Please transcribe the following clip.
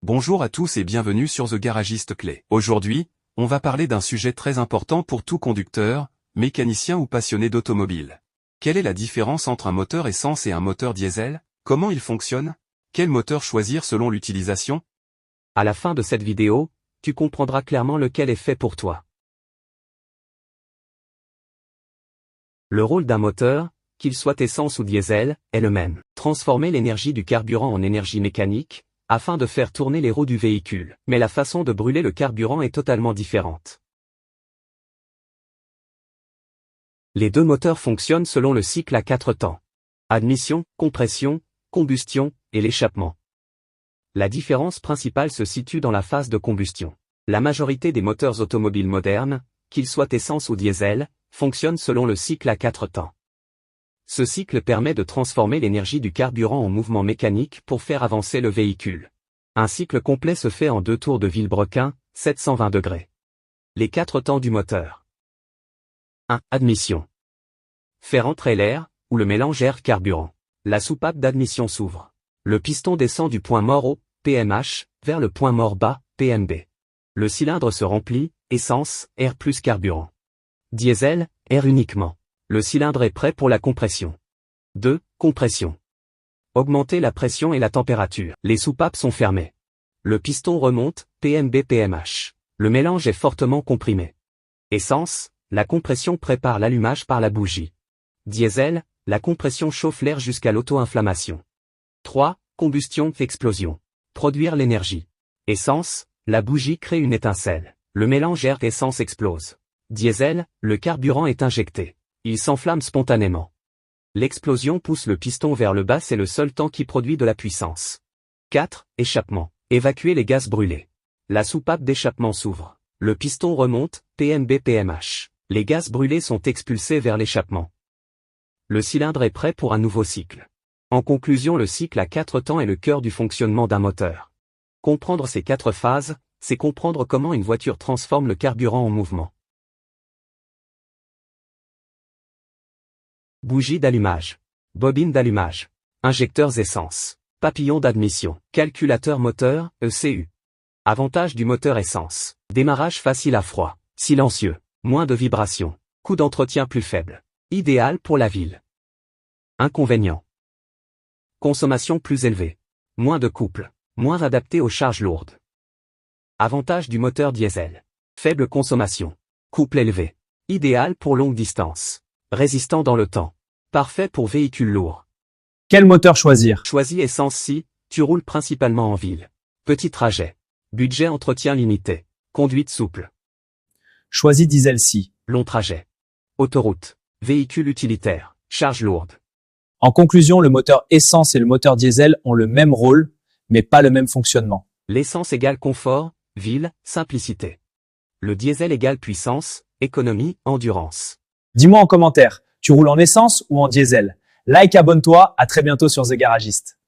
Bonjour à tous et bienvenue sur The Garagiste Clé. Aujourd'hui, on va parler d'un sujet très important pour tout conducteur, mécanicien ou passionné d'automobile. Quelle est la différence entre un moteur essence et un moteur diesel? Comment ils fonctionnent? Quel moteur choisir selon l'utilisation? À la fin de cette vidéo, tu comprendras clairement lequel est fait pour toi. Le rôle d'un moteur, qu'il soit essence ou diesel, est le même. Transformer l'énergie du carburant en énergie mécanique, afin de faire tourner les roues du véhicule. Mais la façon de brûler le carburant est totalement différente. Les deux moteurs fonctionnent selon le cycle à 4 temps. Admission, compression, combustion, et l'échappement. La différence principale se situe dans la phase de combustion. La majorité des moteurs automobiles modernes, qu'ils soient essence ou diesel, fonctionnent selon le cycle à 4 temps. Ce cycle permet de transformer l'énergie du carburant en mouvement mécanique pour faire avancer le véhicule. Un cycle complet se fait en 2 tours de Villebrequin, 720 degrés. Les 4 temps du moteur. 1. Admission. Faire entrer l'air, ou le mélange air-carburant. La soupape d'admission s'ouvre. Le piston descend du point mort haut, PMH, vers le point mort bas, PMB. Le cylindre se remplit, essence, air plus carburant. Diesel, air uniquement. Le cylindre est prêt pour la compression. 2. Compression. Augmenter la pression et la température. Les soupapes sont fermées. Le piston remonte, PMB-PMH. Le mélange est fortement comprimé. Essence, la compression prépare l'allumage par la bougie. Diesel, la compression chauffe l'air jusqu'à l'auto-inflammation. 3. Combustion-explosion. Produire l'énergie. Essence, la bougie crée une étincelle. Le mélange air-essence explose. Diesel, le carburant est injecté. Il s'enflamme spontanément. L'explosion pousse le piston vers le bas, c'est le seul temps qui produit de la puissance. 4. Échappement. Évacuer les gaz brûlés. La soupape d'échappement s'ouvre. Le piston remonte, PMB-PMH. Les gaz brûlés sont expulsés vers l'échappement. Le cylindre est prêt pour un nouveau cycle. En conclusion, le cycle à 4 temps est le cœur du fonctionnement d'un moteur. Comprendre ces 4 phases, c'est comprendre comment une voiture transforme le carburant en mouvement. Bougie d'allumage. Bobine d'allumage. Injecteurs essence. Papillon d'admission. Calculateur moteur, ECU. Avantage du moteur essence. Démarrage facile à froid. Silencieux. Moins de vibrations. Coût d'entretien plus faible. Idéal pour la ville. Inconvénient. Consommation plus élevée. Moins de couple. Moins adapté aux charges lourdes. Avantage du moteur diesel. Faible consommation. Couple élevé. Idéal pour longue distance. Résistant dans le temps. Parfait pour véhicules lourds. Quel moteur choisir? Choisis essence si tu roules principalement en ville. Petit trajet. Budget entretien limité. Conduite souple. Choisis diesel si. Long trajet. Autoroute. Véhicule utilitaire. Charge lourde. En conclusion, le moteur essence et le moteur diesel ont le même rôle, mais pas le même fonctionnement. L'essence égale confort, ville, simplicité. Le diesel égale puissance, économie, endurance. Dis-moi en commentaire, tu roules en essence ou en diesel? Like, abonne-toi, à très bientôt sur The Garagiste.